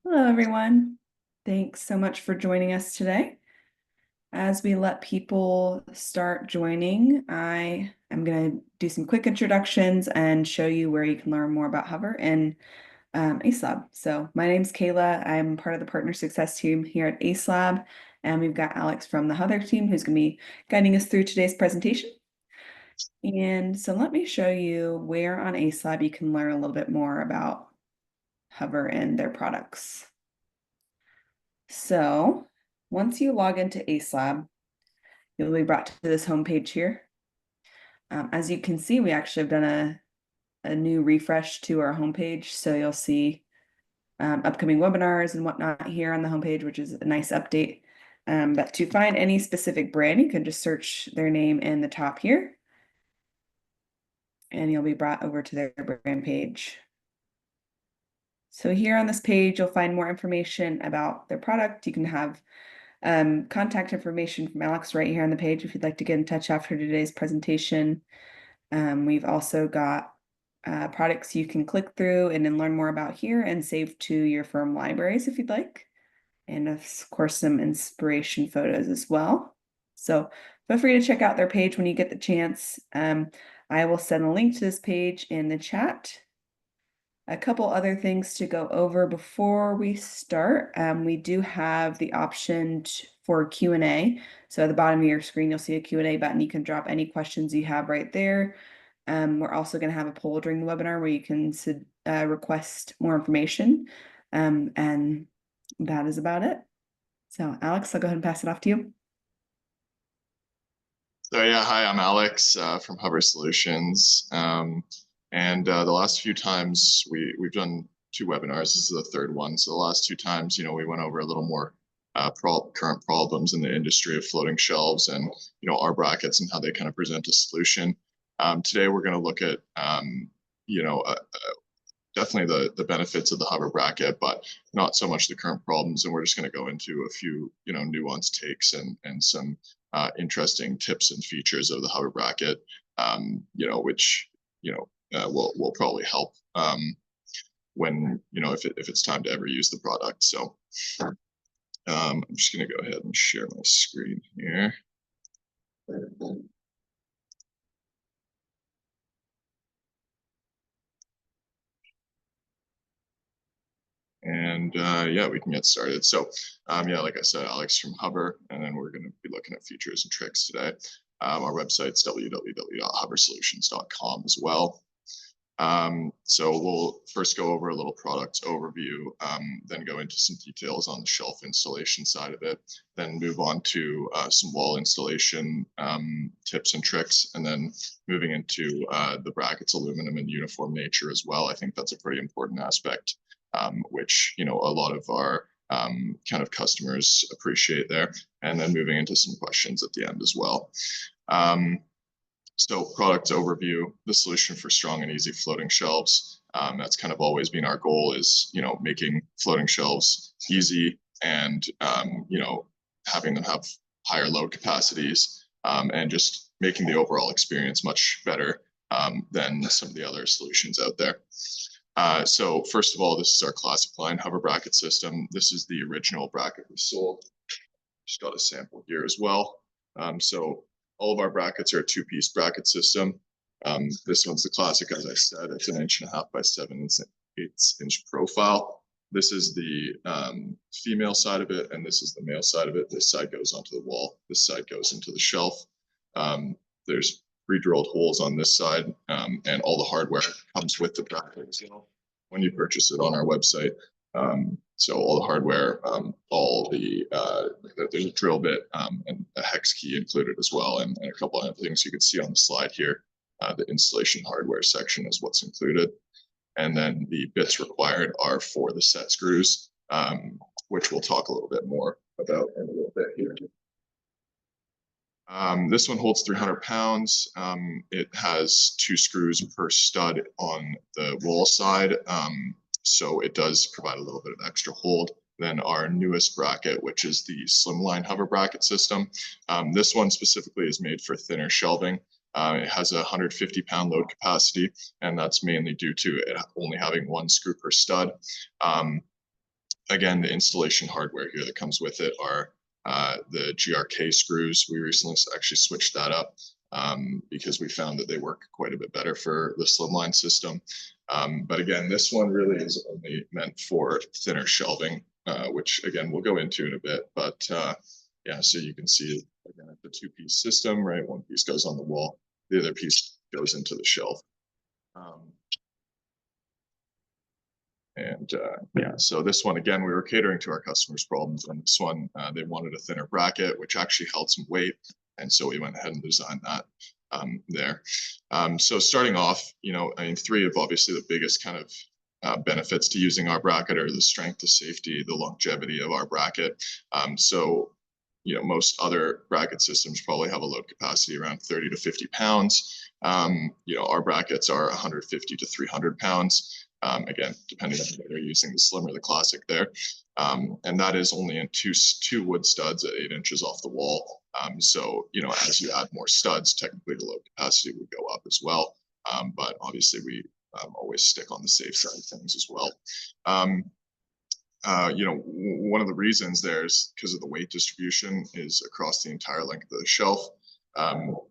Hello, everyone. Thanks so much for joining us today. As we let people start joining, I am going to do some quick introductions and show you where you can learn more about HOVR and Acelab. So my name's Kayla. I'm part of the partner success team here at Acelab, and we've got Alex from the HOVR team who's going to be guiding us through today's presentation. And so let me show you where on Acelab you can learn a little bit more about HOVR and their products. So once you log into Acelab, you'll be brought to this homepage here. As you can see, we actually have done a new refresh to our homepage. So you'll see upcoming webinars and whatnot here on the homepage, which is a nice update. But to find any specific brand, you can just search their name in the top here. And you'll be brought over to their brand page. So here on this page, you'll find more information about their product. You can have contact information from Alex right here on the page if you'd like to get in touch after today's presentation. We've also got products you can click through and then learn more about here and save to your firm libraries if you'd like. And of course, some inspiration photos as well. So feel free to check out their page when you get the chance. I will send a link to this page in the chat. A couple other things to go over before we start. We do have the option for Q&A. So at the bottom of your screen, you'll see a Q&A button. You can drop any questions you have right there. We're also going to have a poll during the webinar where you can request more information. And that is about it. So Alex, I'll go ahead and pass it off to you. So yeah, hi, I'm Alex from HOVR Solutions. And the last few times we've done 2 webinars. This is the 3rd one. So the last 2 times, we went over a little more current problems in the industry of floating shelves and, our brackets and how they kind of present a solution. Today, we're going to look at, definitely the benefits of the HOVR bracket, but not so much the current problems. And we're just going to go into a few, nuanced takes and some interesting tips and features of the HOVR bracket, which, will probably help when, if it's time to ever use the product. So I'm just going to go ahead and share my screen here. And yeah, we can get started. So yeah, like I said, Alex from HOVR, and then we're going to be looking at features and tricks today. Our website's www.hoversolutions.com as well. So we'll first go over a little product overview, then go into some details on the shelf installation side of it, then move on to some wall installation tips and tricks, and then moving into the brackets, aluminum and uniform nature as well. I think that's a pretty important aspect, which, a lot of our kind of customers appreciate there, and then moving into some questions at the end as well. So product overview, the solution for strong and easy floating shelves. That's kind of always been our goal, is, making floating shelves easy and, having them have higher load capacities, and just making the overall experience much better than some of the other solutions out there. So first of all, this is our classic line HOVR bracket system. This is the original bracket we sold. Just got a sample here as well. So all of our brackets are a 2-piece bracket system. This one's the classic, as I said. It's an 1.5 by 7/8 inch profile. This is the female side of it, and this is the male side of it. This side goes onto the wall. This side goes into the shelf. There's pre-drilled holes on this side, and all the hardware comes with the bracket as well when you purchase it on our website. So all the hardware, there's a drill bit and a hex key included as well, and a couple of other things you can see on the slide here. The installation hardware section is what's included. And then the bits required are for the set screws, which we'll talk a little bit more about in a little bit here. This one holds 300 pounds. It has 2 screws per stud on the wall side. So it does provide a little bit of extra hold. Then our newest bracket, which is the slimline HOVR bracket system. This one specifically is made for thinner shelving. It has a 150-pound load capacity, and that's mainly due to it only having 1 screw per stud. again, the installation hardware here that comes with it are the GRK screws. We recently actually switched that up because we found that they work quite a bit better for the slimline system. But again, this one really is only meant for thinner shelving, which again, we'll go into in a bit. But yeah, so you can see again, the two-piece system, right? One piece goes on the wall, the other piece goes into the shelf. Yeah, so this one, again, we were catering to our customers' problems. On this one, they wanted a thinner bracket, which actually held some weight. And so we went ahead and designed that there. So starting off, you know, I mean, three of obviously the biggest kind of benefits to using our bracket are the strength, the safety, the longevity of our bracket. So, you know, most other bracket systems probably have a load capacity around 30 to 50 pounds. You know, our brackets are 150 to 300 pounds. Again, depending on whether you're using the slim or the classic there. And that is only in two wood studs at 8 inches off the wall. So, you know, as you add more studs, technically the load capacity would go up as well. But obviously we always stick on the safe side of things as well. You know, one of the reasons there's because of the weight distribution is across the entire length of the shelf.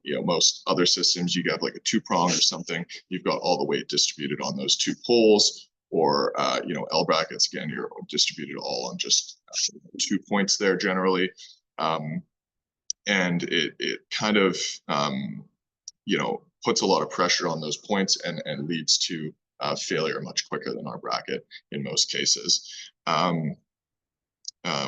You know, most other systems, you have like a two-prong or something, you've got all the weight distributed on those two poles, or you know, L brackets, again, you're distributed all on just 2 points there generally. And it kind of you know, puts a lot of pressure on those points and leads to failure much quicker than our bracket in most cases.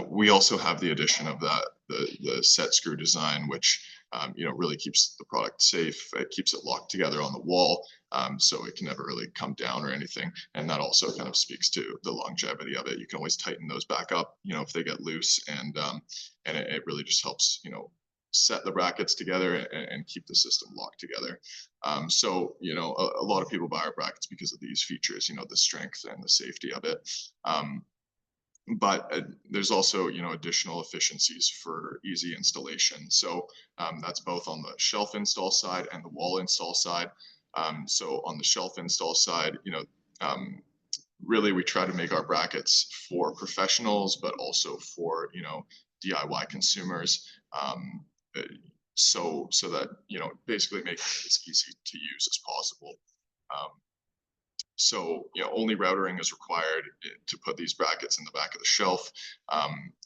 We also have the addition of the set screw design, which you know, really keeps the product safe. It keeps it locked together on the wall, so it can never really come down or anything. And that also kind of speaks to the longevity of it. You can always tighten those back up, you know, if they get loose, and it really just helps, you know, set the brackets together and keep the system locked together. So, you know, a lot of people buy our brackets because of these features, you know, the strength and the safety of it. But there's also, you know, additional efficiencies for easy installation. So that's both on the shelf install side and the wall install side. So on the shelf install side, you know, really we try to make our brackets for professionals, but also for, you know, DIY consumers. So that, you know, basically make it as easy to use as possible. So, you know, only routering is required to put these brackets in the back of the shelf.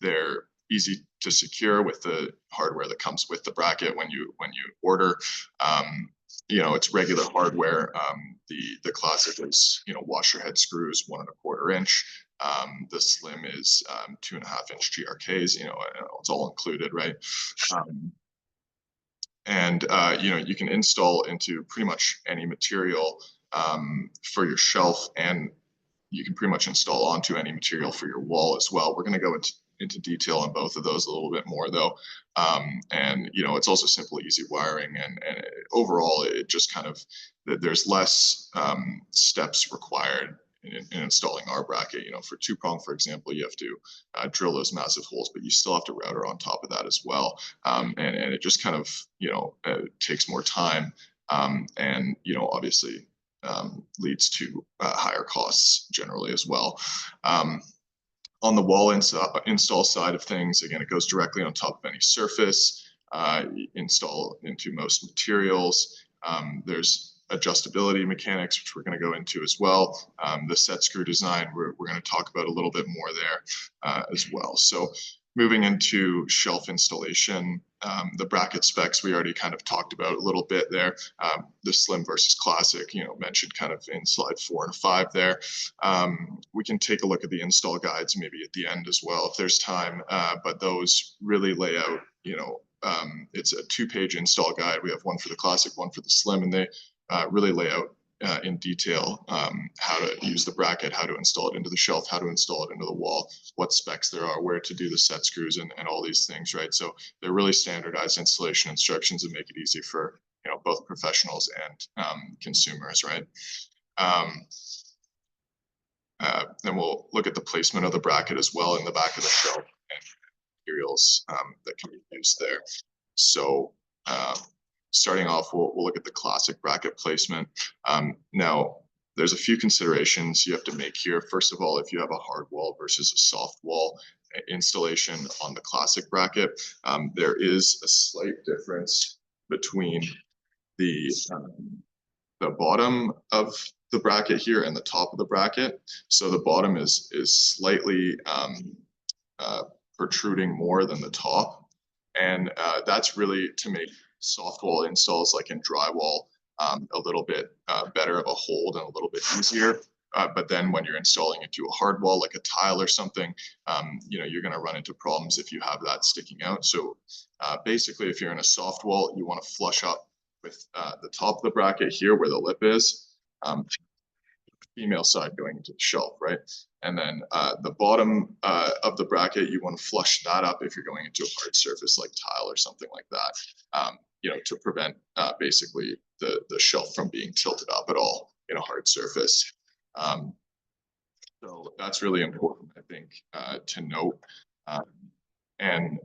They're easy to secure with the hardware that comes with the bracket when you order. You know, it's regular hardware. The classic is, you know, washer head screws, 1¼ inch. The slim is 2.5 inch GRKs. You know, it's all included, right? You know, you can install into pretty much any material for your shelf, and you can pretty much install onto any material for your wall as well. We're going to go into detail on both of those a little bit more though. And you know, it's also simple, easy wiring, and overall it just kind of, there's less steps required in installing our bracket. You know, for two-prong, for example, you have to drill those massive holes, but you still have to router on top of that as well. And it just kind of, you know, takes more time, and you know, obviously leads to higher costs generally as well. On the wall install side of things, again, it goes directly on top of any surface, install into most materials. There's adjustability mechanics, which we're going to go into as well. The set screw design, we're going to talk about a little bit more there as well. So moving into shelf installation, the bracket specs we already kind of talked about a little bit there. The slim versus classic, you know, mentioned kind of in slide 4 and 5 there. We can take a look at the install guides maybe at the end as well if there's time, but those really lay out, you know, it's a 2-page install guide. We have one for the classic, one for the slim, and they really lay out in detail how to use the bracket, how to install it into the shelf, how to install it into the wall, what specs there are, where to do the set screws, and all these things, right? So they're really standardized installation instructions that make it easy for, you know, both professionals and consumers, right? Then we'll look at the placement of the bracket as well in the back of the shelf and materials that can be used there. So starting off, we'll look at the classic bracket placement. Now, there's a few considerations you have to make here. First of all, if you have a hard wall versus a soft wall installation on the classic bracket, there is a slight difference between the bottom of the bracket here and the top of the bracket. So the bottom is slightly protruding more than the top, and that's really to make soft wall installs like in drywall a little bit better of a hold and a little bit easier. But then when you're installing into a hard wall like a tile or something, you know, you're going to run into problems if you have that sticking out. So basically, if you're in a soft wall, you want to flush up with the top of the bracket here where the lip is, female side going into the shelf, right? And then the bottom of the bracket, you want to flush that up if you're going into a hard surface like tile or something like that, you know, to prevent basically the shelf from being tilted up at all in a hard surface. So that's really important, I think, to note. And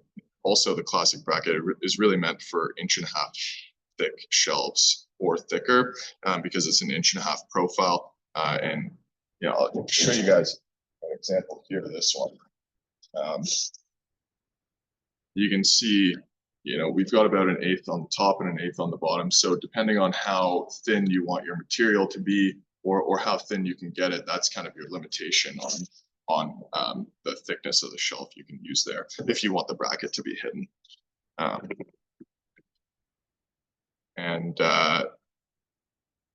also the classic bracket is really meant for 1.5 inch thick shelves or thicker, because it's an 1.5 inch profile. And you know, I'll show you guys an example here of this one. You can see, you know, we've got about 1/8 on the top and 1/8 on the bottom. So depending on how thin you want your material to be, or how thin you can get it, that's kind of your limitation on the thickness of the shelf you can use there if you want the bracket to be hidden.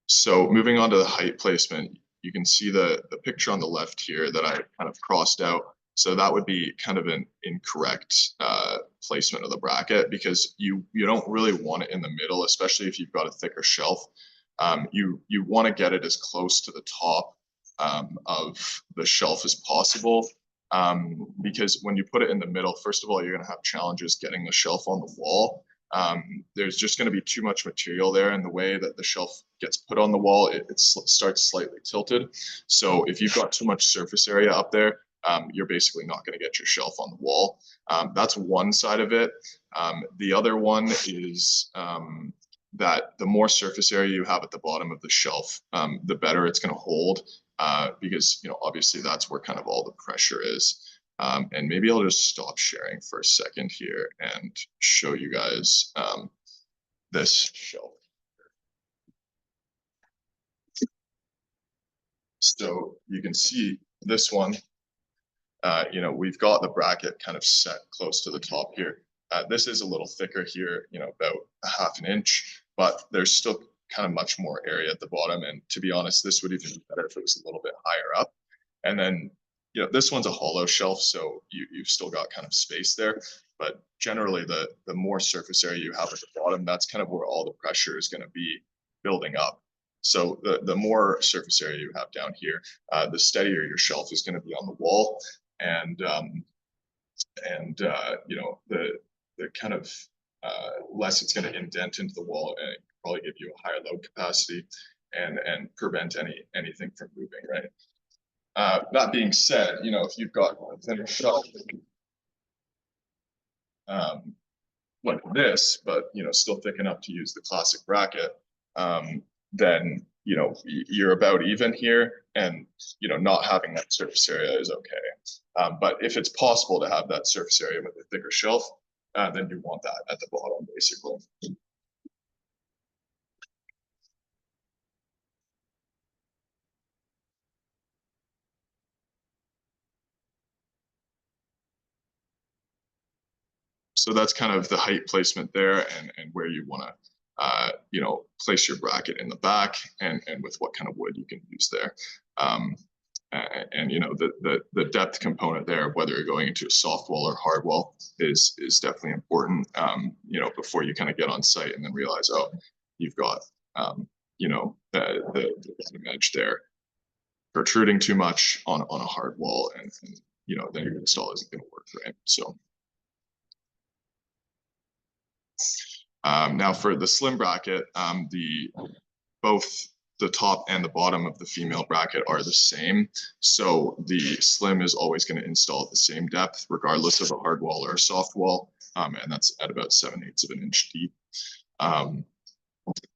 So moving on to the height placement, you can see the picture on the left here that I kind of crossed out. So that would be kind of an incorrect placement of the bracket, because you don't really want it in the middle, especially if you've got a thicker shelf. You want to get it as close to the top of the shelf as possible, because when you put it in the middle, first of all, you're going to have challenges getting the shelf on the wall. There's just going to be too much material there, and the way that the shelf gets put on the wall, it starts slightly tilted. So if you've got too much surface area up there, you're basically not going to get your shelf on the wall. That's one side of it. The other one is that the more surface area you have at the bottom of the shelf, the better it's going to hold, because, you know, obviously that's where kind of all the pressure is. And maybe I'll just stop sharing for a second here and show you guys this shelf. So you can see this one, you know, we've got the bracket kind of set close to the top here. This is a little thicker here, you know, about 1/2 inch, but there's still kind of much more area at the bottom. And to be honest, this would even be better if it was a little bit higher up. And then, you know, this one's a hollow shelf, so you've still got kind of space there. But generally, the more surface area you have at the bottom, that's kind of where all the pressure is going to be building up. So the more surface area you have down here, the steadier your shelf is going to be on the wall, and you know, the kind of less it's going to indent into the wall, and probably give you a higher load capacity and prevent anything from moving, right? That being said, you know, if you've got a thinner shelf like this, but, you know, still thick enough to use the classic bracket, then, you know, you're about even here, and, you know, not having that surface area is okay. But if it's possible to have that surface area with a thicker shelf, then you want that at the bottom, basically. So that's kind of the height placement there, and where you want to, you know, place your bracket in the back, and with what kind of wood you can use there. And you know, the depth component there, whether you're going into a soft wall or hard wall, is definitely important. You know, before you kind of get on site and then realize, oh, you've got, you know, the edge there protruding too much on a hard wall, and you know, then your install isn't going to work, right? So. Now for the slim bracket, both the top and the bottom of the female bracket are the same. So the slim is always going to install at the same depth, regardless of a hard wall or a soft wall. And that's at about 7/8 of an inch deep.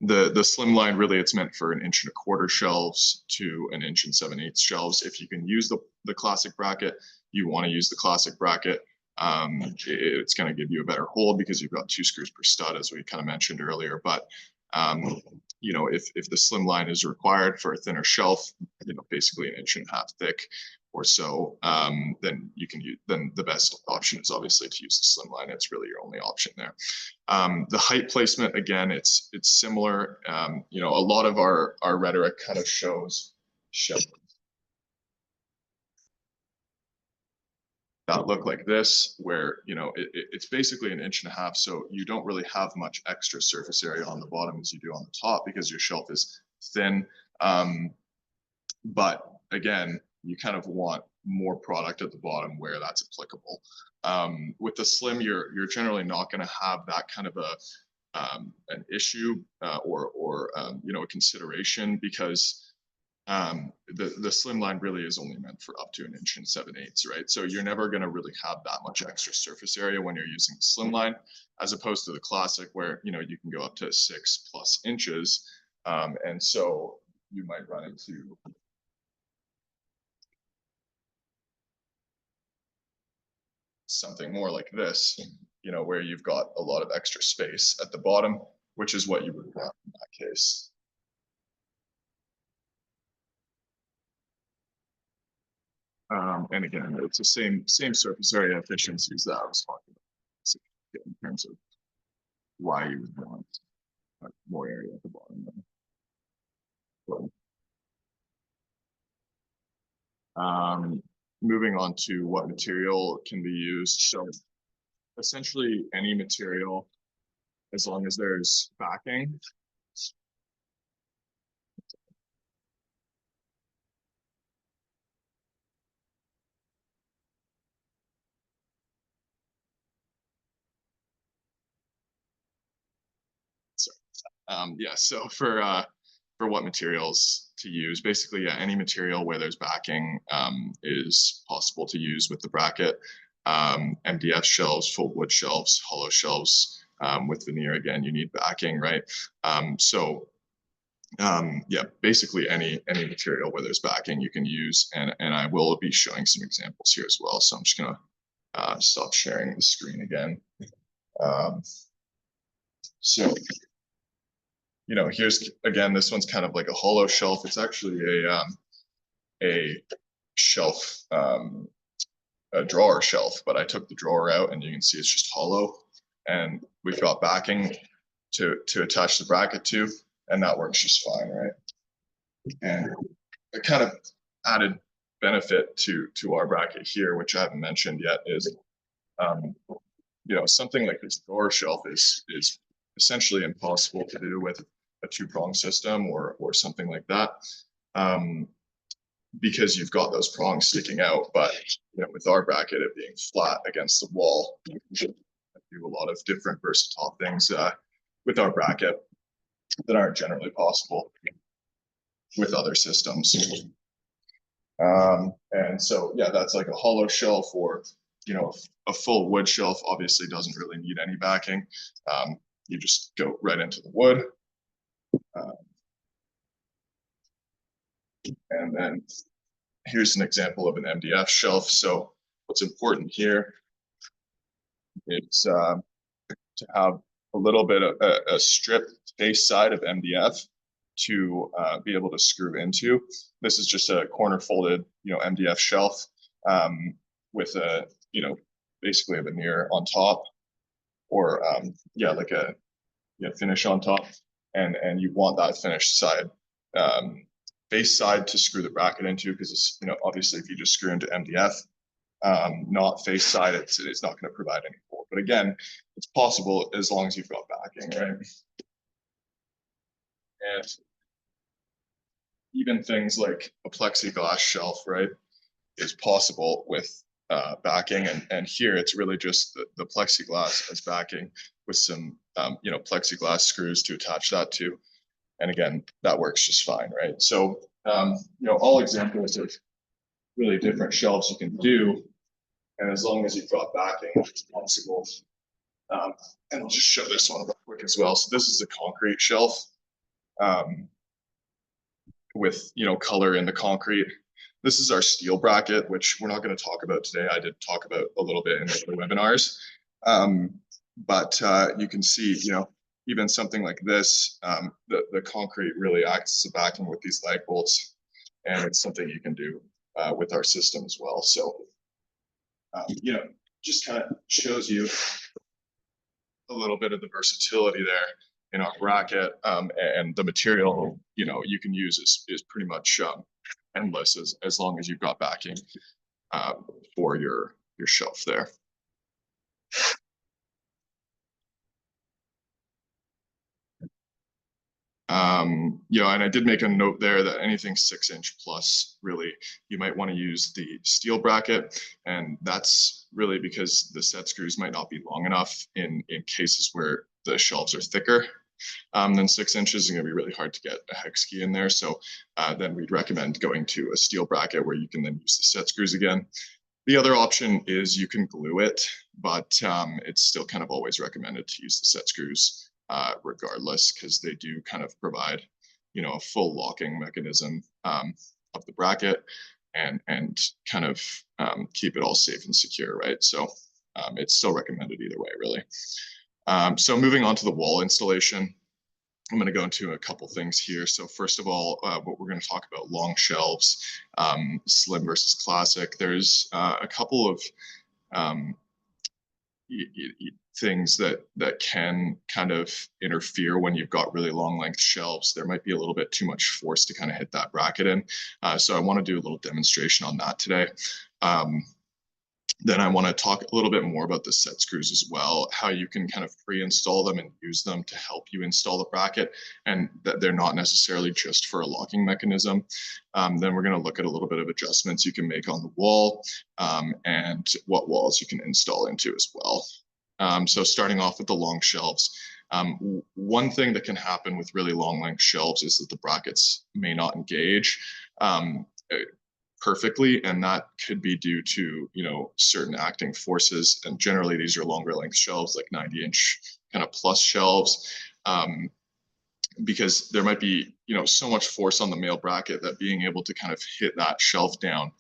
The slim line, really, it's meant for 1 1/4 inch shelves to 1 7/8 inch shelves. If you can use the classic bracket, you want to use the classic bracket. It's going to give you a better hold because you've got 2 screws per stud, as we kind of mentioned earlier. But you know, if the slim line is required for a thinner shelf, you know, basically 1.5 inches thick or so, then you can use, then the best option is obviously to use the slim line. It's really your only option there. The height placement, again, it's similar. You know, a lot of our rhetoric kind of shows that look like this, where, you know, it's basically 1.5 inches, so you don't really have much extra surface area on the bottom as you do on the top because your shelf is thin. But again, you kind of want more product at the bottom where that's applicable. With the slim, you're generally not going to have that kind of an issue or you know, a consideration, because the slim line really is only meant for up to 1 7/8 inches, right? So you're never going to really have that much extra surface area when you're using the slim line, as opposed to the classic, where, you know, you can go up to 6+ inches, and so you might run into something more like this, you know, where you've got a lot of extra space at the bottom, which is what you would want in that case. And again, it's the same surface area efficiencies that I was talking about in terms of why you would want more area at the bottom. Moving on to what material can be used. So essentially any material, as long as there's backing. Yeah, so for what materials to use, basically, yeah, any material where there's backing is possible to use with the bracket. MDF shelves, full wood shelves, hollow shelves, with veneer, again, you need backing, right? Yeah, basically any material where there's backing you can use, and I will be showing some examples here as well. So I'm just gonna stop sharing the screen again. So, you know, here's, again, this one's kind of like a hollow shelf. It's actually a shelf, a drawer shelf, but I took the drawer out and you can see it's just hollow, and we've got backing to attach the bracket to, and that works just fine, right? And a kind of added benefit to our bracket here, which I haven't mentioned yet, is you know, something like this drawer shelf is essentially impossible to do with a 2-prong system or something like that, because you've got those prongs sticking out. But, you know, with our bracket, it being flat against the wall, you can do a lot of different versatile things with our bracket that aren't generally possible with other systems. And so, yeah, that's like a hollow shelf, or, you know, a full wood shelf obviously doesn't really need any backing. You just go right into the wood. And then here's an example of an MDF shelf. So what's important here is to have a little bit of a strip face side of MDF to be able to screw into. This is just a corner folded, you know, MDF shelf with a, you know, basically a veneer on top, or yeah, like a finish on top, and you want that finished side, face side, to screw the bracket into, because it's, you know, obviously if you just screw into MDF, not face side, it's not going to provide any hold. But again, it's possible as long as you've got backing, right? And even things like a plexiglass shelf, right, is possible with backing, and here it's really just the plexiglass as backing with some you know, plexiglass screws to attach that to, and again, that works just fine, right? So you know, all examples of really different shelves you can do, and as long as you've got backing, it's possible. And I'll just show this one real quick as well. So this is a concrete shelf with, you know, color in the concrete. This is our steel bracket, which we're not going to talk about today. I did talk about a little bit in the webinars. But you can see, you know, even something like this, the concrete really acts as a backing with these lag bolts, and it's something you can do with our system as well. So, you know, just kind of shows you a little bit of the versatility there in our bracket, and the material, you know, you can use is pretty much endless as long as you've got backing for your shelf there. You know, and I did make a note there that anything 6-inch plus, really, you might want to use the steel bracket, and that's really because the set screws might not be long enough in cases where the shelves are thicker than 6 inches. It's going to be really hard to get a hex key in there. So then we'd recommend going to a steel bracket where you can then use the set screws again. The other option is you can glue it, but it's still kind of always recommended to use the set screws regardless, because they do kind of provide, you know, a full locking mechanism of the bracket and kind of keep it all safe and secure, right? So it's still recommended either way, really. So moving on to the wall installation, I'm going to go into a couple things here. So first of all, what we're going to talk about, long shelves, slim versus classic. There's a couple of things that can kind of interfere when you've got really long length shelves. There might be a little bit too much force to kind of hit that bracket in. So I want to do a little demonstration on that today. Then I want to talk a little bit more about the set screws as well, how you can kind of pre-install them and use them to help you install the bracket, and that they're not necessarily just for a locking mechanism. Then we're going to look at a little bit of adjustments you can make on the wall, and what walls you can install into as well. So starting off with the long shelves, one thing that can happen with really long length shelves is that the brackets may not engage perfectly, and that could be due to, you know, certain acting forces, and generally these are longer length shelves, like 90-inch kind of plus shelves, because there might be, you know, so much force on the male bracket that being able to kind of hit that shelf down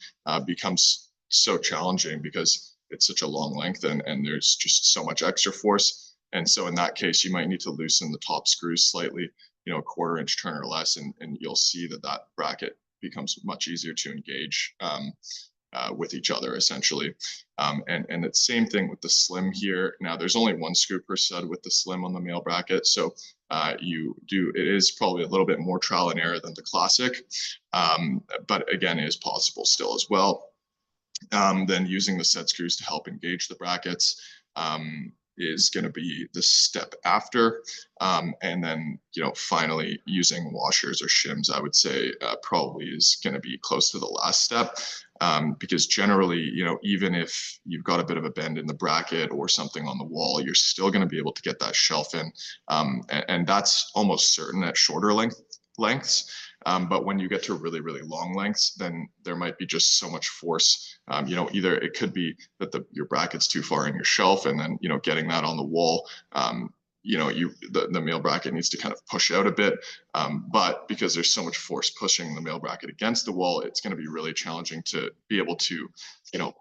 becomes so challenging because it's such a long length, and there's just so much extra force. And so in that case, you might need to loosen the top screws slightly, you know, a 1/4 inch turn or less, and you'll see that bracket becomes much easier to engage with each other, essentially. And the same thing with the slim here. Now, there's only 1 screw per stud with the slim on the male bracket, so it is probably a little bit more trial and error than the classic, but again, it is possible still as well. Then using the set screws to help engage the brackets is going to be the step after, and then, you know, finally using washers or shims, I would say probably is going to be close to the last step, because generally, you know, even if you've got a bit of a bend in the bracket or something on the wall, you're still going to be able to get that shelf in, and that's almost certain at shorter lengths. But when you get to really, really long lengths, then there might be just so much force. You know, either it could be that your bracket's too far in your shelf, and then, you know, getting that on the wall, you know, the male bracket needs to kind of push out a bit. But because there's so much force pushing the male bracket against the wall, it's going to be really challenging to be able to, you know,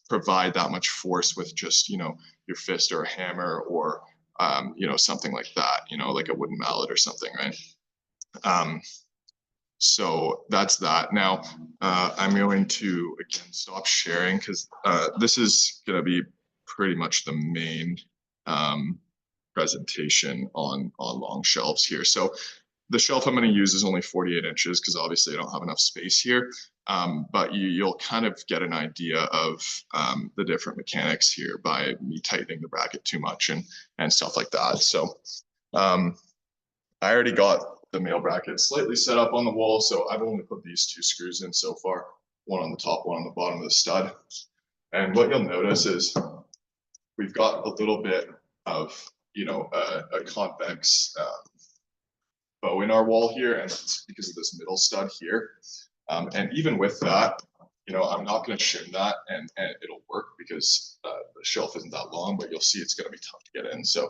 provide that much force with just, you know, your fist or a hammer or, you know, something like that, you know, like a wooden mallet or something, right? So that's that. Now, I'm going to, again, stop sharing because this is going to be pretty much the main presentation on long shelves here. So the shelf I'm going to use is only 48 inches because obviously I don't have enough space here, but you'll kind of get an idea of the different mechanics here by me tightening the bracket too much and stuff like that. So I already got the male bracket slightly set up on the wall, so I've only put these 2 screws in so far, one on the top, one on the bottom of the stud. And what you'll notice is we've got a little bit of, you know, a convex bow in our wall here, and that's because of this middle stud here. And even with that, you know, I'm not going to shim that, and it'll work because the shelf isn't that long, but you'll see it's going to be tough to get in. So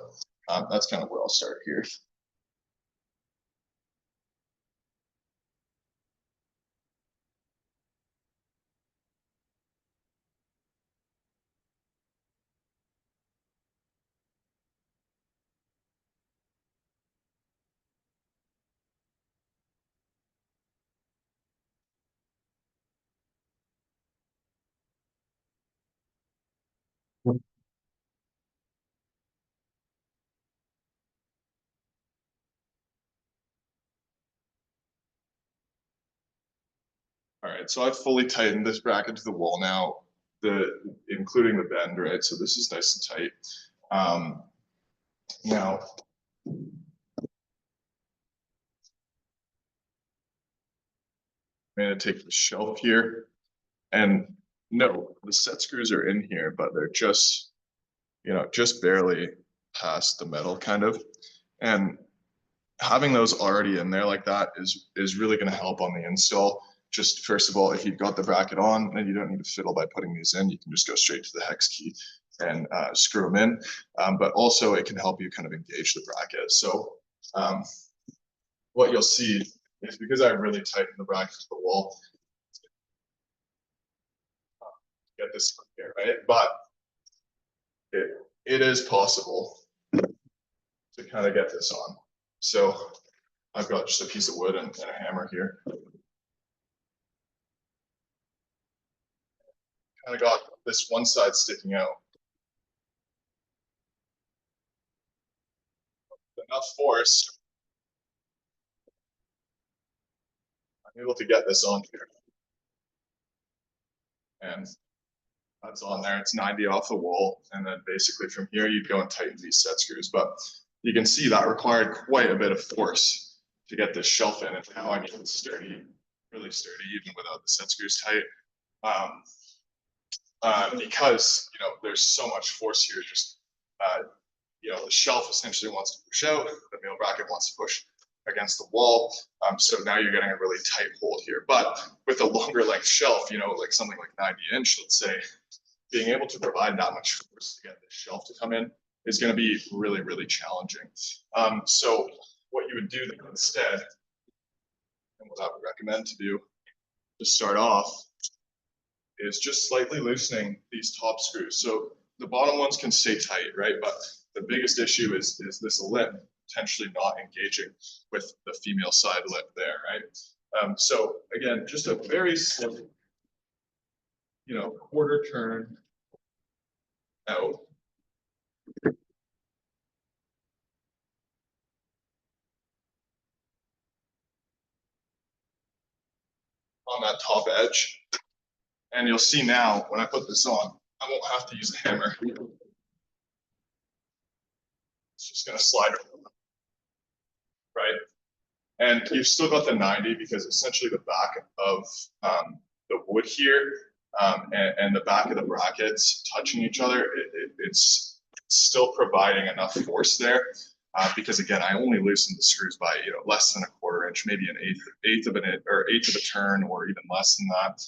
That's kind of where I'll start here. All right, so I've fully tightened this bracket to the wall now, including the bend, right? So this is nice and tight. Now, I'm going to take the shelf here, and no, the set screws are in here, but they're just, just barely past the metal kind of. And having those already in there like that is really going to help on the install. Just first of all, if you've got the bracket on, then you don't need to fiddle by putting these in. You can just go straight to the hex key and screw them in. But also it can help you kind of engage the bracket. So what you'll see is because I really tightened the bracket to the wall, get this here, right? But it is possible to kind of get this on. So I've got just a piece of wood and a hammer here. Kind of got this one side sticking out. Enough force, I'm able to get this on here. And that's on there. It's 90 off the wall. And then basically from here, you'd go and tighten these set screws. But you can see that required quite a bit of force to get this shelf in. And now, I mean, it's sturdy, really sturdy, even without the set screws tight. Because, there's so much force here. Just, the shelf essentially wants to push out, the meal bracket wants to push against the wall. So now you're getting a really tight hold here. But with a longer length shelf, like something like 90 inch, let's say, being able to provide that much force to get this shelf to come in is going to be really, really challenging. So what you would do then instead, and what I would recommend to do to start off, is just slightly loosening these top screws. So the bottom ones can stay tight, right? But the biggest issue is this lip potentially not engaging with the female side lip there, right? So again, just a very slow, quarter turn out. On that top edge. And you'll see now, when I put this on, I won't have to use a hammer. It's just gonna slide over, right? And you've still got the 90 because essentially the back of the wood here and the back of the brackets touching each other, it's still providing enough force there. Because again, I only loosened the screws by less than a quarter inch, maybe an eighth of a turn, or even less than that.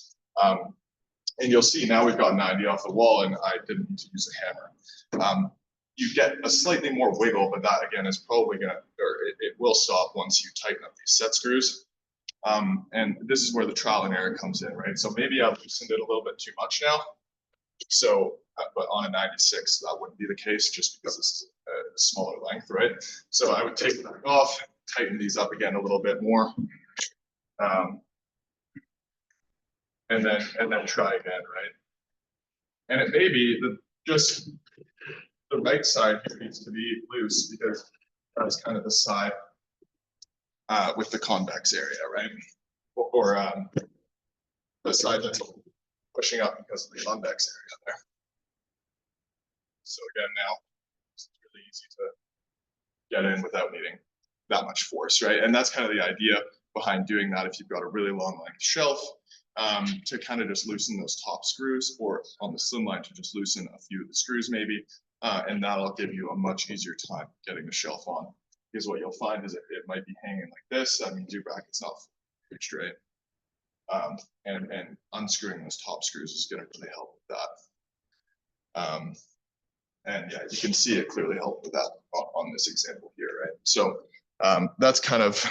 And you'll see now we've got 90 off the wall, and I didn't need to use a hammer. You get a slightly more wiggle, but that again is probably it will stop once you tighten up these set screws. And this is where the trial and error comes in, right? So maybe I've loosened it a little bit too much now. So, but on a 96, that wouldn't be the case just because this is a smaller length, right? So I would take that off, tighten these up again a little bit more. And then try again, right? And it may be that just the right side here needs to be loose because that's kind of the side with the convex area, right? Or the side that's pushing up because of the convex area there. So again, now it's really easy to get in without needing that much force, right? And that's kind of the idea behind doing that. If you've got a really long length shelf, to kind of just loosen those top screws, or on the slim line to just loosen a few of the screws maybe, and that'll give you a much easier time getting the shelf on. Because what you'll find is it might be hanging like this. That means your bracket's not straight. And unscrewing those top screws is going to really help with that. And yeah, you can see it clearly helped with that on this example here, right? So that's kind of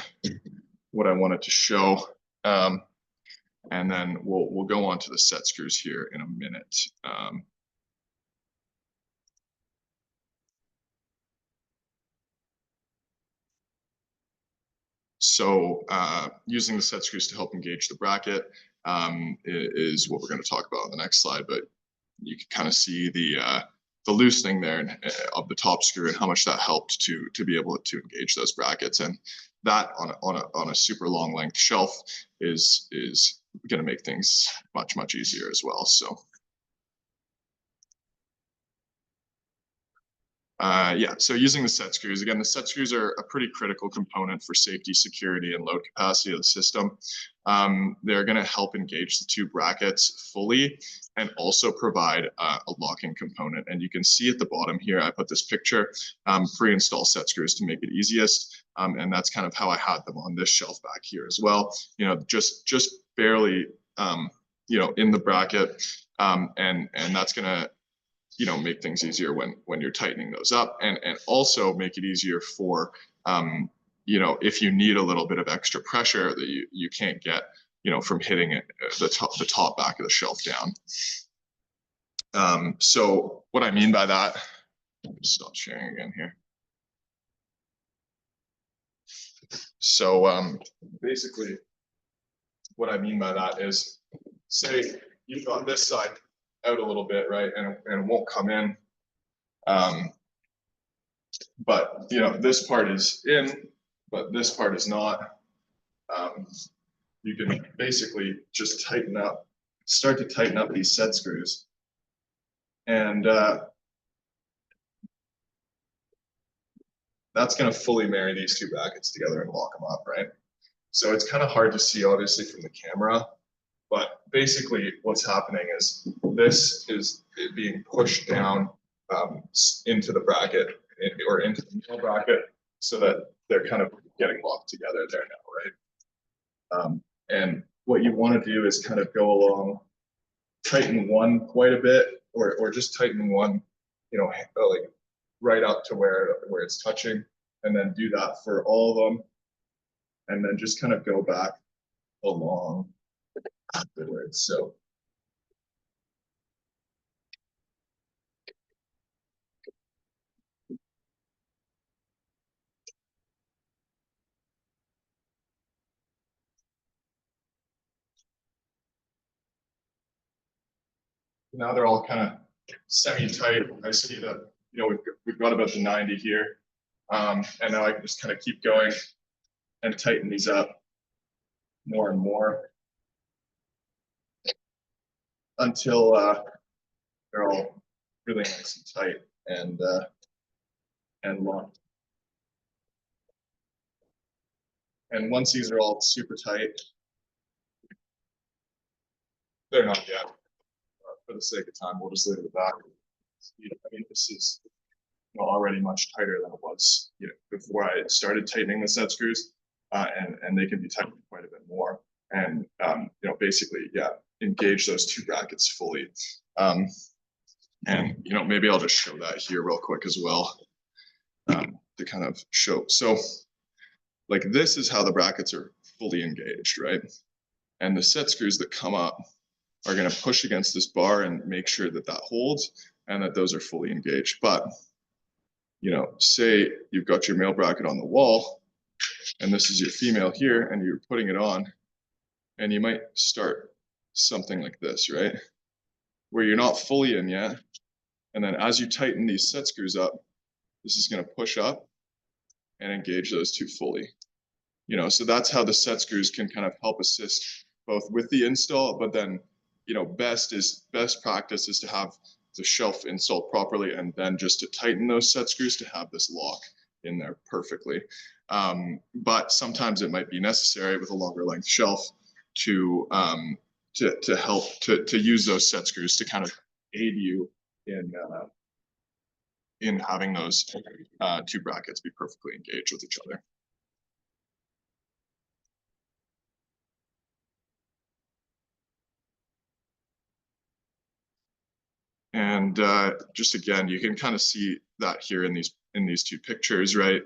what I wanted to show. And then we'll go on to the set screws here in a minute. So using the set screws to help engage the bracket is what we're going to talk about on the next slide. But you can kind of see the loosening there of the top screw and how much that helped to be able to engage those brackets. And that on a super long length shelf is going to make things much easier as well. So. Yeah, so using the set screws, again, the set screws are a pretty critical component for safety, security, and load capacity of the system. They're going to help engage the two brackets fully and also provide a locking component. And you can see at the bottom here, I put this picture, pre-install set screws to make it easiest. And that's kind of how I had them on this shelf back here as well. You know, just barely, you know, in the bracket. And that's going to, you know, make things easier when you're tightening those up, and also make it easier for you know, if you need a little bit of extra pressure that you can't get, you know, from hitting it the top back of the shelf down. So what I mean by that, stop sharing again here. So basically what I mean by that is, say you've got this side out a little bit, right, and it won't come in. But you know, this part is in, but this part is not. You can basically just start to tighten up these set screws. And that's going to fully marry these two brackets together and lock them up, right? So it's kind of hard to see, obviously, from the camera. But basically what's happening is this is being pushed down into the bracket or into the middle bracket so that they're kind of getting locked together there now, right? And what you want to do is kind of go along, tighten one quite a bit, or just tighten one, you know, like right up to where it's touching, and then do that for all of them, and then just kind of go back along afterwards. So now they're all kind of semi-tight. I see that, you know, we've got about the 90 here. And now I can just kind of keep going and tighten these up more and more until they're all really nice and tight and locked. And once these are all super tight, they're not yet. For the sake of time, we'll just leave it at that. I mean, this is, you know, already much tighter than it was, you know, before I started tightening the set screws, and they can be tightened quite a bit more. And you know, basically, yeah, engage those two brackets fully. And you know, maybe I'll just show that here real quick as well, to kind of show. So, like, this is how the brackets are fully engaged, right? And the set screws that come up are going to push against this bar and make sure that that holds and that those are fully engaged. But, you know, say you've got your male bracket on the wall and this is your female here and you're putting it on, and you might start something like this, right? Where you're not fully in yet. And then as you tighten these set screws up, this is going to push up and engage those two fully. You know, so that's how the set screws can kind of help assist both with the install, but then, you know, best practice is to have the shelf installed properly and then just to tighten those set screws to have this lock in there perfectly. But sometimes it might be necessary with a longer length shelf to help to use those set screws to kind of aid you in having those two brackets be perfectly engaged with each other. And just again, you can kind of see that here in these two pictures, right?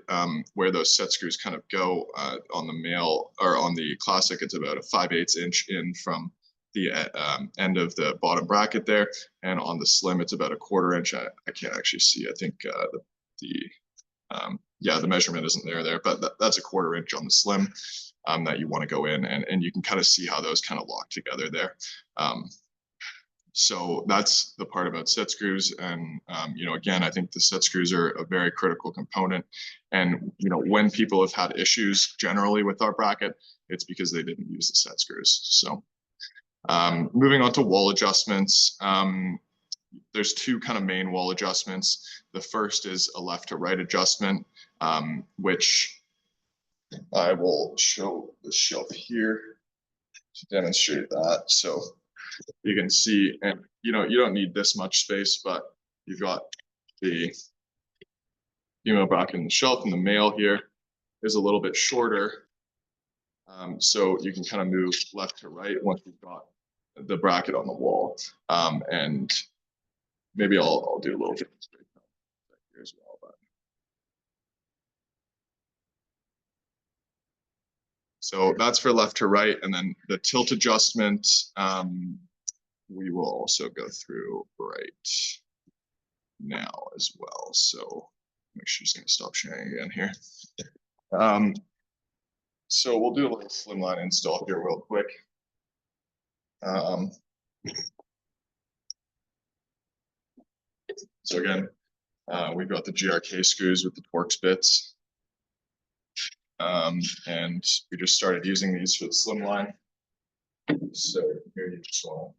Where those set screws kind of go on the male or on the classic, it's about a 5/8 inch in from the end of the bottom bracket there, and on the slim, it's about a 1/4 inch. I can't actually see. I think the measurement isn't there, but that's a 1/4 inch on the slim that you want to go in, and you can kind of see how those kind of lock together there. So that's the part about set screws. And, again, I think the set screws are a very critical component. And, when people have had issues generally with our bracket, it's because they didn't use the set screws. So moving on to wall adjustments, there's two kind of main wall adjustments. The first is a left to right adjustment, which I will show the shelf here to demonstrate that. So you can see, and you don't need this much space, but you've got the female bracket in the shelf, and the male here is a little bit shorter. So you can kind of move left to right once you've got the bracket on the wall. And maybe I'll do a little bit here as well. But so that's for left to right, and then the tilt adjustment. We will also go through right now as well. So make sure she's going to stop sharing again here. So we'll do a little slimline install here real quick. So again, we've got the GRK screws with the Torx bits. And we just started using these for the slimline. So here you just want to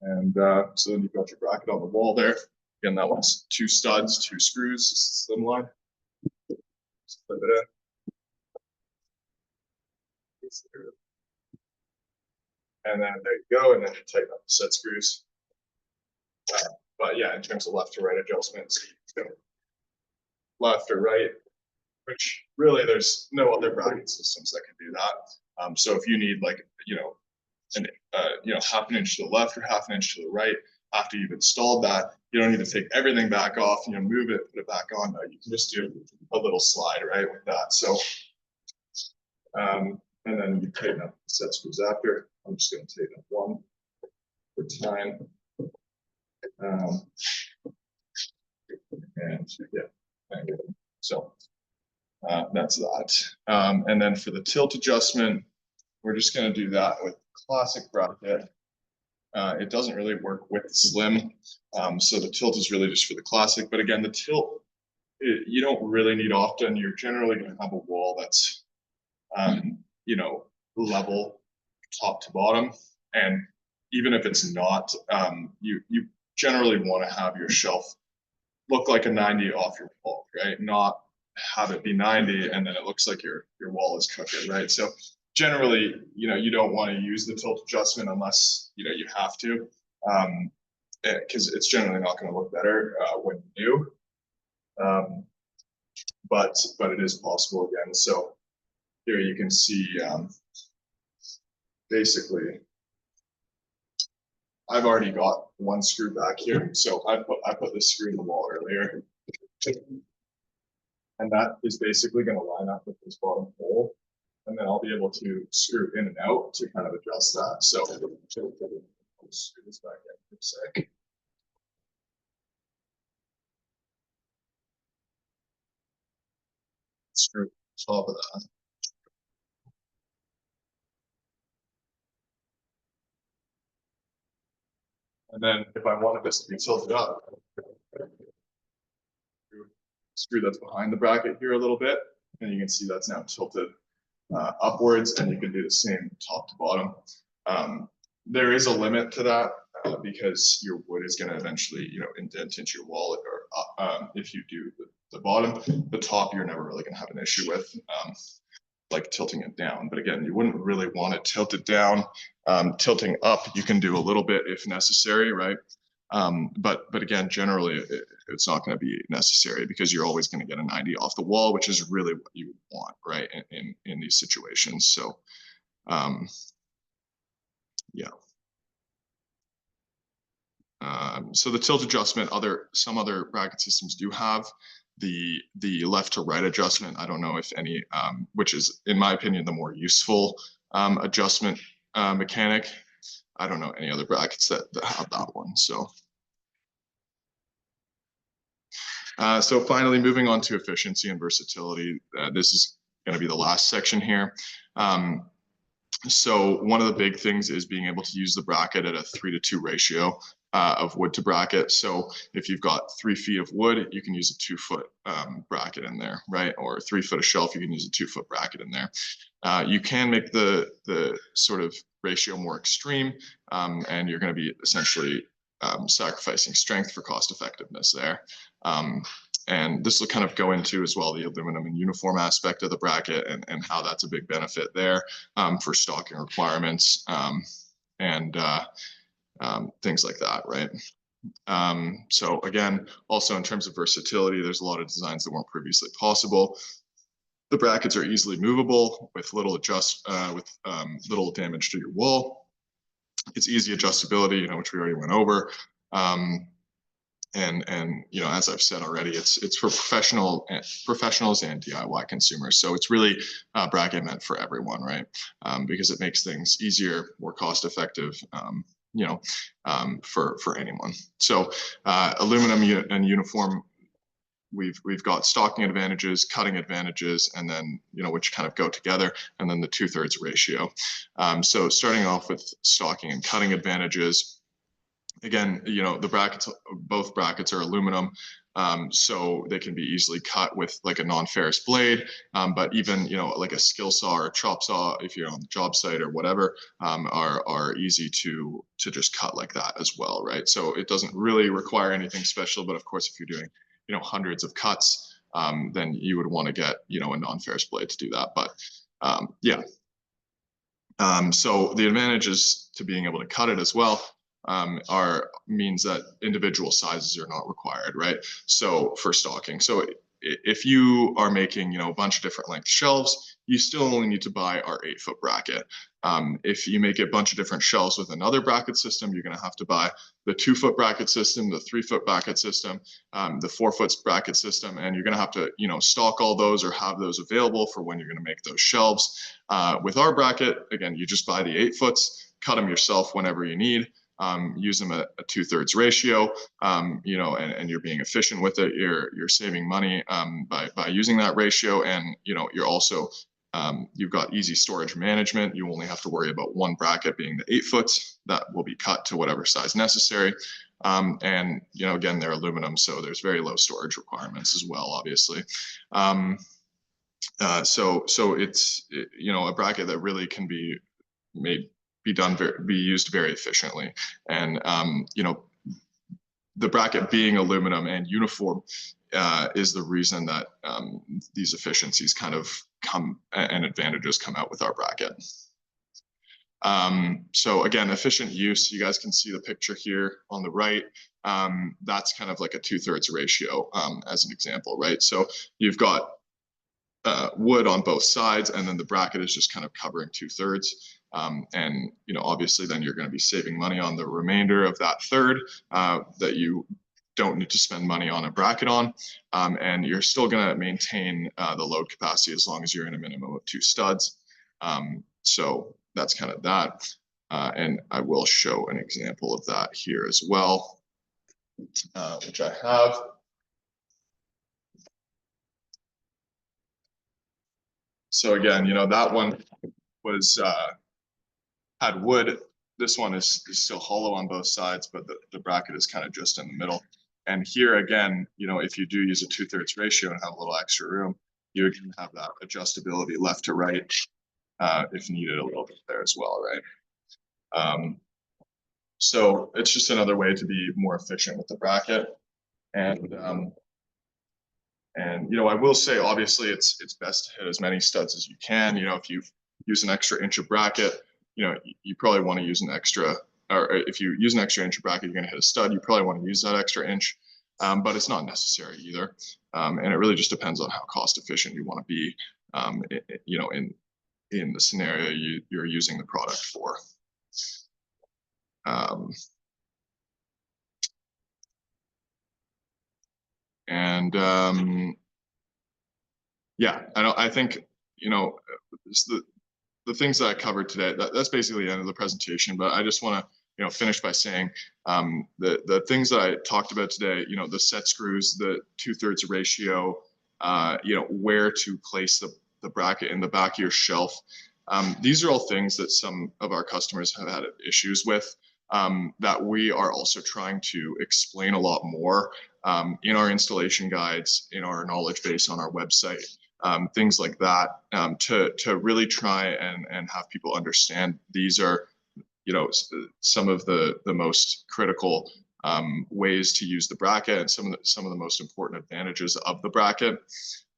and so then you've got your bracket on the wall there. Again, that one's 2 studs, 2 screws, slimline. Just flip it in. And then there you go, and then you tighten up the set screws. But yeah, in terms of left to right adjustments, you go left or right, which really there's no other bracket systems that can do that. So if you need like, half an inch to the left or half an inch to the right, after you've installed that, you don't need to take everything back off, move it, put it back on. You can just do a little slide, right, with that. So, and then you tighten up the set screws after. I'm just going to tighten up one for time. And yeah, so that's that. And then for the tilt adjustment, we're just going to do that with classic bracket. It doesn't really work with the slim. So the tilt is really just for the classic. But again, the tilt, you don't really need often. You're generally going to have a wall that's, level top to bottom. And even if it's not, you generally want to have your shelf look like a 90 off your wall, right? Not have it be 90 and then it looks like your wall is crooked, right? So generally, you don't want to use the tilt adjustment unless you have to, because it's generally not going to look better when you do. But it is possible again. So here you can see basically I've already got one screw back here. So I put this screw in the wall earlier. And that is basically going to line up with this bottom hole. And then I'll be able to screw in and out to kind of adjust that. So I'll screw this back in for a sec. Screw top of that. And then if I wanted this to be tilted up, screw that's behind the bracket here a little bit, and you can see that's now tilted upwards, and you can do the same top to bottom. There is a limit to that because your wood is going to eventually, indent into your wall or if you do the bottom, the top, you're never really going to have an issue with, like tilting it down. But again, you wouldn't really want to tilt it down. Tilting up, you can do a little bit if necessary, right? But again, generally, it's not going to be necessary because you're always going to get a 90 off the wall, which is really what you want, right? In these situations. So, yeah. So the tilt adjustment, some other bracket systems do have the left to right adjustment. I don't know if any, which is in my opinion the more useful adjustment mechanic. I don't know any other brackets that have that one. So, so finally, moving on to efficiency and versatility. This is going to be the last section here. So one of the big things is being able to use the bracket at a 3:2 ratio of wood to bracket. So if you've got 3 feet of wood, you can use a 2-foot bracket in there, right? Or 3 foot of shelf, you can use a 2-foot bracket in there. You can make the sort of ratio more extreme, and you're going to be essentially sacrificing strength for cost effectiveness there. And this will kind of go into as well the aluminum and uniform aspect of the bracket and how that's a big benefit there for stocking requirements and things like that, right? So again, also in terms of versatility, there's a lot of designs that weren't previously possible. The brackets are easily movable with little little damage to your wall. It's easy adjustability, which we already went over. And as I've said already, it's for professionals and DIY consumers. So it's really a bracket meant for everyone, right? Because it makes things easier, more cost effective, for anyone. So aluminum and uniform, we've got stocking advantages, cutting advantages, and then which kind of go together, and then the 2/3 ratio. So starting off with stocking and cutting advantages. Again, both brackets are aluminum, so they can be easily cut with like a non-ferrous blade. But even like a skill saw or a chop saw, if you're on the job site or whatever, are easy to just cut like that as well, right? So it doesn't really require anything special. But of course, if you're doing hundreds of cuts, then you would want to get a non-ferrous blade to do that. But yeah. So the advantages to being able to cut it as well means that individual sizes are not required, right? So for stocking, so if you are making a bunch of different length shelves, you still only need to buy our 8-foot bracket. If you make a bunch of different shelves with another bracket system, you're going to have to buy the 2-foot bracket system, the 3-foot bracket system, the 4-foot bracket system, and you're going to have to stock all those or have those available for when you're going to make those shelves. With our bracket, again, you just buy the 8-foots, cut them yourself whenever you need. Use them at a 2/3 ratio, and you're being efficient with it. You're saving money by using that ratio, and you're also you've got easy storage management. You only have to worry about one bracket being the 8-foots that will be cut to whatever size necessary. And again, they're aluminum, so there's very low storage requirements as well, obviously. So it's a bracket that really can be used very efficiently. And the bracket being aluminum and uniform is the reason that these efficiencies kind of and advantages come out with our bracket. So again, efficient use, you guys can see the picture here on the right. That's kind of like a 2/3 ratio as an example, right? So you've got wood on both sides, and then the bracket is just kind of covering 2/3. And obviously then you're going to be saving money on the remainder of that third that you don't need to spend money on a bracket on, and you're still going to maintain the load capacity as long as you're in a minimum of 2 studs. So that's kind of that, and I will show an example of that here as well, which I have. So again, that one was had wood. This one is still hollow on both sides, but the bracket is kind of just in the middle. And here again, if you do use a 2/3 ratio and have a little extra room, you can have that adjustability left to right if needed a little bit there as well, right? So it's just another way to be more efficient with the bracket. And I will say, obviously, it's best to hit as many studs as you can. If you use an extra inch of bracket, you probably want to use an extra, or if you use an extra inch of bracket, you're going to hit a stud. You probably want to use that extra inch, but it's not necessary either. And it really just depends on how cost efficient you want to be, in the scenario you're using the product for. Yeah, I think the things that I covered today, that's basically the end of the presentation. But I just want to finish by saying the things that I talked about today, the set screws, the 2/3 ratio, where to place the bracket in the back of your shelf. These are all things that some of our customers have had issues with, that we are also trying to explain a lot more in our installation guides, in our knowledge base on our website. Things like that, to really try and have people understand these are, some of the most critical ways to use the bracket, and some of the most important advantages of the bracket.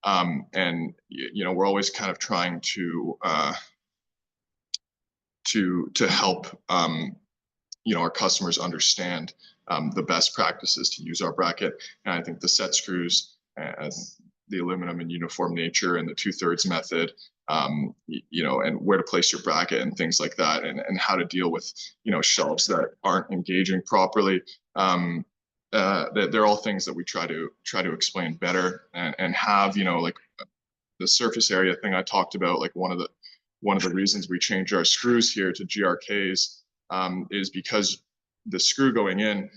And we're always kind of trying to help our customers understand the best practices to use our bracket. And I think the set screws, the aluminum and uniform nature, and the 2/3 method, and where to place your bracket and things like that, and how to deal with shelves that aren't engaging properly. They're all things that we try to explain better, and have like the surface area thing I talked about. Like one of the reasons we changed our screws here to GRKs is because the screw going in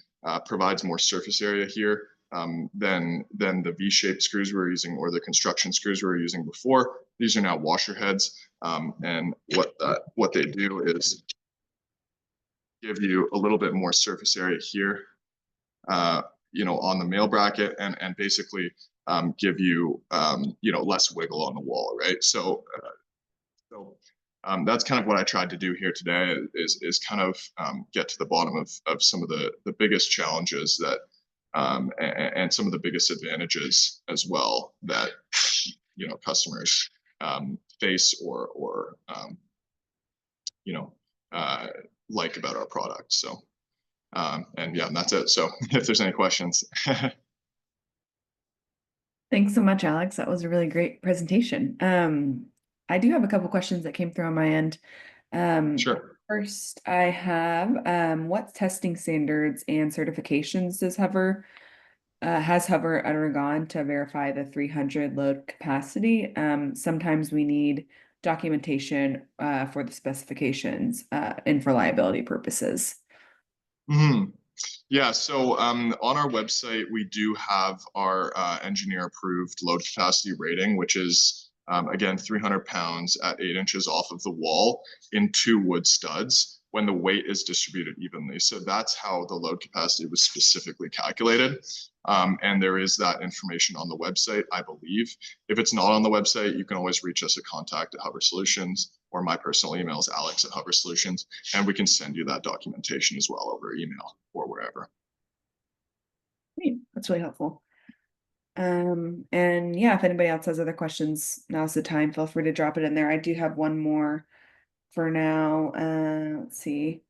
provides more surface area here than the V-shaped screws we were using, or the construction screws we were using before. These are now washer heads, and what they do is give you a little bit more surface area here, on the male bracket, and basically give you less wiggle on the wall, right? So that's kind of what I tried to do here today, is kind of get to the bottom of some of the biggest challenges that and some of the biggest advantages as well that customers face or like about our product. So and yeah, that's it. So if there's any questions. Thanks so much, Alex. That was a really great presentation. I do have a couple questions that came through on my end. Sure. First, I have what testing standards and certifications has HOVR undergone to verify the 300 load capacity? Sometimes we need documentation for the specifications and for liability purposes. Mm-hmm. Yeah, so on our website, we do have our engineer approved load capacity rating, which is, again, 300 pounds at 8 inches off of the wall in 2 wood studs when the weight is distributed evenly. So that's how the load capacity was specifically calculated. And there is that information on the website, I believe. If it's not on the website, you can always reach us at contact@HOVR Solutions, or my personal email is alex@HOVR Solutions, and we can send you that documentation as well over email or wherever. Great. That's really helpful. And yeah, if anybody else has other questions, now's the time. Feel free to drop it in there. I do have one more for now. Let's see.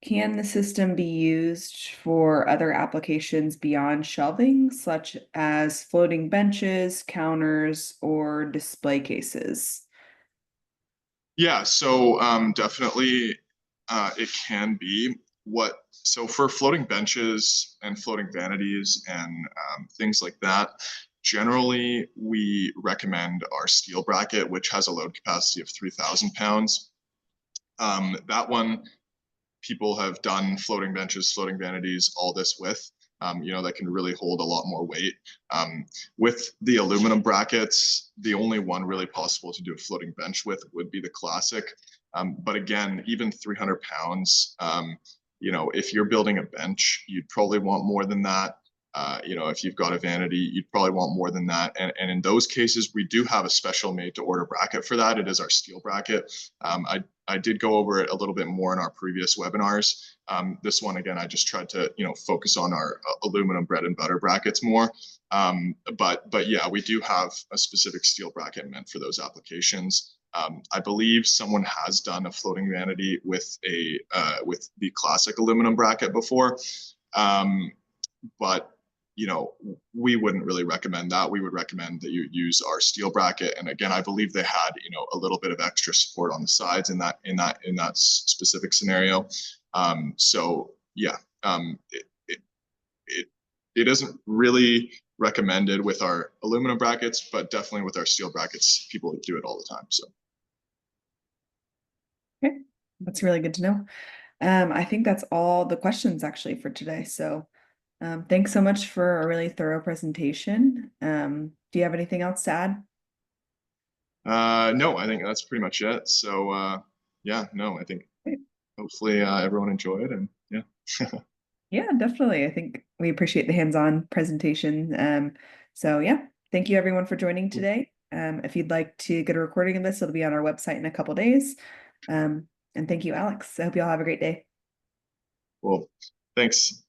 Can the system be used for other applications beyond shelving, such as floating benches, counters, or display cases? Yeah, so definitely it can be. So for floating benches and floating vanities and things like that, generally we recommend our steel bracket, which has a load capacity of 3,000 pounds. That one, people have done floating benches, floating vanities, all this with. That can really hold a lot more weight. With the aluminum brackets, the only one really possible to do a floating bench with would be the classic. But again, even 300 pounds, if you're building a bench, you'd probably want more than that. If you've got a vanity, you'd probably want more than that. And in those cases, we do have a special made to order bracket for that. It is our steel bracket. I did go over it a little bit more in our previous webinars. This one, again, I just tried to, focus on our aluminum bread and butter brackets more. But yeah, we do have a specific steel bracket meant for those applications. I believe someone has done a floating vanity with with the classic aluminum bracket before. But we wouldn't really recommend that. We would recommend that you use our steel bracket. And again, I believe they had, a little bit of extra support on the sides in that specific scenario. So yeah, it isn't really recommended with our aluminum brackets, but definitely with our steel brackets, people do it all the time. So. Okay, that's really good to know. I think that's all the questions actually for today. So thanks so much for a really thorough presentation. Do you have anything else to add? No, I think that's pretty much it. So yeah, no, I think hopefully everyone enjoyed, and yeah. Yeah, definitely. I think we appreciate the hands-on presentation. So yeah, thank you everyone for joining today. If you'd like to get a recording of this, it'll be on our website in a couple days. And thank you, Alex. I hope you all have a great day. Well, thanks.